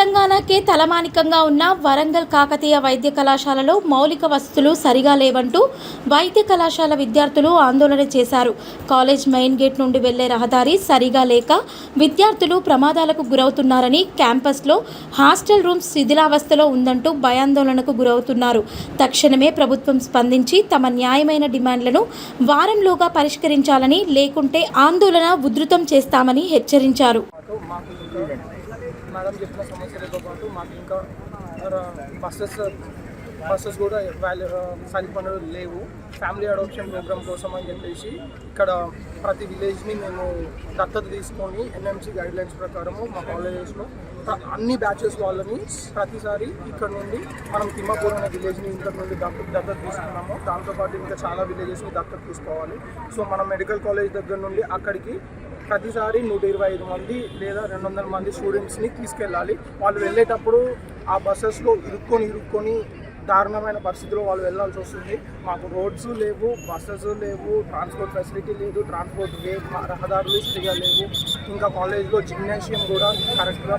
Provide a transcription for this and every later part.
తెలంగాణకే తలమానికంగా ఉన్న వరంగల్ కాకతీయ వైద్య కళాశాలలో మౌలిక వసతులు సరిగా లేవంటూ వైద్య కళాశాల విద్యార్థులు ఆందోళన చేశారు. కాలేజ్ మెయిన్ గేట్ నుండి వెళ్లే రహదారి సరిగా లేక విద్యార్థులు ప్రమాదాలకు గురవుతున్నారని, క్యాంపస్లో హాస్టల్ రూమ్స్ శిథిలావస్థలో ఉందంటూ భయాందోళనకు గురవుతున్నారు. తక్షణమే ప్రభుత్వం స్పందించి తమ న్యాయమైన డిమాండ్లను వారంలోగా పరిష్కరించాలని, లేకుంటే ఆందోళన ఉధృతం చేస్తామని హెచ్చరించారు. మేడం చెప్పిన సమస్యలతో పాటు మాకు ఇంకా బస్సెస్ కూడా సరిపడ లేవు. ఫ్యామిలీ అడాప్షన్ ప్రోగ్రామ్ కోసం అని చెప్పేసి ఇక్కడ ప్రతి విలేజ్ని మేము దత్తత తీసుకొని ఎన్ఎంసీ గైడ్లైన్స్ ప్రకారము మా కాలేజెస్లో అన్ని బ్యాచెస్ వాళ్ళని ప్రతిసారి ఇక్కడ నుండి మనం తిమ్మాపూర్ అనే విలేజ్ని ఇక్కడ నుండి దత్తత తీసుకున్నాము. దాంతోపాటు ఇంకా చాలా విలేజెస్ని దత్తత తీసుకోవాలి. సో మనం మెడికల్ కాలేజ్ దగ్గర నుండి అక్కడికి ప్రతిసారి 125 మంది లేదా 200 మంది స్టూడెంట్స్ని తీసుకెళ్ళాలి. వాళ్ళు వెళ్ళేటప్పుడు ఆ బస్సెస్లో ఇరుక్కొని దారుణమైన పరిస్థితిలో వాళ్ళు వెళ్ళాల్సి వస్తుంది. మాకు రోడ్స్ లేవు, బస్సెస్ లేవు, ట్రాన్స్పోర్ట్ ఫెసిలిటీ లేదు, ట్రాన్స్పోర్ట్ రహదారులు సరిగా లేవు. ఇంకా కాలేజ్లో జిమ్నాషియం కూడా కరెక్ట్గా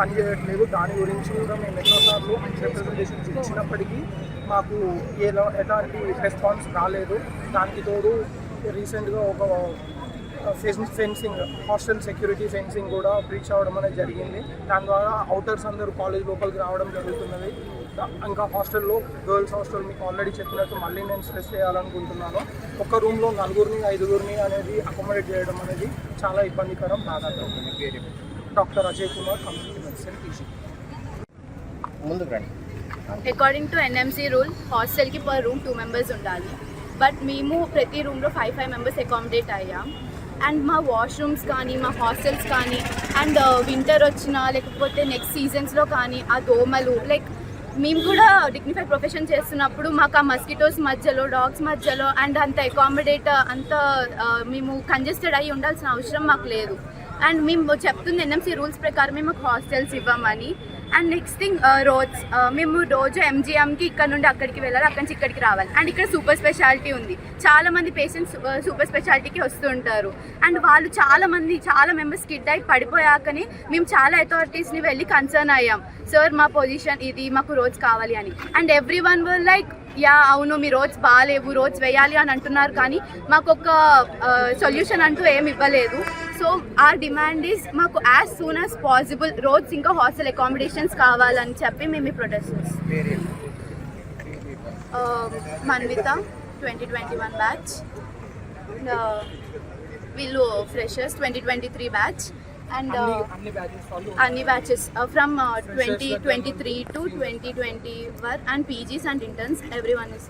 పనిచేయట్లేదు. దాని గురించి కూడా మేము ఎన్నోసార్లు రిప్రజెంటేషన్స్ ఇచ్చినప్పటికీ మాకు ఎలాంటి రెస్పాన్స్ రాలేదు. దానికి తోడు రీసెంట్గా ఒక ఫెన్సింగ్, హాస్టల్ సెక్యూరిటీ ఫెన్సింగ్ కూడా బ్రీచ్ అవ్వడం అనేది జరిగింది. దాని ద్వారా అవుటర్స్ అందరూ కాలేజ్ లోపలికి రావడం జరుగుతున్నది. ఇంకా హాస్టల్లో గర్ల్స్ హాస్టల్ మీకు ఆల్రెడీ చెప్పినట్టు మళ్ళీ నేను స్ట్రెస్ చేయాలనుకుంటున్నాను. ఒక రూమ్లో 4 5 అనేది అకామిడేట్ చేయడం అనేది చాలా ఇబ్బందికరం. బాధాకరం. Doctor Ajay Kumar, community medicine టీచీ. అకార్డింగ్ టు ఎన్ఎంసీ రూల్ హాస్టల్కి పర్ రూమ్ 2 మెంబర్స్ ఉండాలి. బట్ మేము ప్రతి రూమ్లో 5 మెంబర్స్ అకామిడేట్ అయ్యాం. అండ్ మా వాష్రూమ్స్ కానీ, మా హాస్టల్స్ కానీ, అండ్ వింటర్ వచ్చినా లేకపోతే నెక్స్ట్ సీజన్స్లో కానీ ఆ దోమలు, లైక్ మేము కూడా డిగ్నిఫైడ్ ప్రొఫెషన్ చేస్తున్నప్పుడు మాకు ఆ మస్కిటోస్ మధ్యలో, డాగ్స్ మధ్యలో అండ్ అంత అకామిడేట్ అంత మేము కంజెస్టెడ్ అయ్యి ఉండాల్సిన అవసరం మాకు లేదు. అండ్ మేము చెప్తుంది ఎన్ఎంసీ రూల్స్ ప్రకారమే మాకు హాస్టల్స్ ఇవ్వమని. అండ్ నెక్స్ట్ థింగ్ రోడ్స్, మేము రోజు ఎంజిఎంకి ఇక్కడ నుండి అక్కడికి వెళ్ళాలి, అక్కడి నుంచి ఇక్కడికి రావాలి. అండ్ ఇక్కడ సూపర్ స్పెషాలిటీ ఉంది. చాలామంది పేషెంట్స్ సూపర్ స్పెషాలిటీకి వస్తుంటారు. అండ్ వాళ్ళు చాలా మెంబర్స్ కిడ్ అయి పడిపోయాకని మేము చాలా అథారిటీస్ని వెళ్ళి కన్సర్న్ అయ్యాం. సార్ మా పొజిషన్ ఇది, మాకు రోడ్స్ కావాలి అని. And every one were like yeah అవును మీ రోడ్స్ బాగాలేవు, రోడ్స్ వేయాలి అని అంటున్నారు, కానీ మాకు ఒక సొల్యూషన్ అంటూ ఏమి ఇవ్వలేదు. సో ఆర్ డిమాండ్ ఈజ్ మాకు as soon as possible roads ఇంకా హాస్టల్ అకామిడేషన్స్ కావాలని చెప్పి మేము ఈ ప్రొటెస్ట్ చేస్తాం. మన్విత 2021 బ్యాచ్, వీళ్ళు ఫ్రెషర్స్ 2023 బ్యాచ్. And అన్ని batches from 2023 to 2021 and PGs and interns, everyone is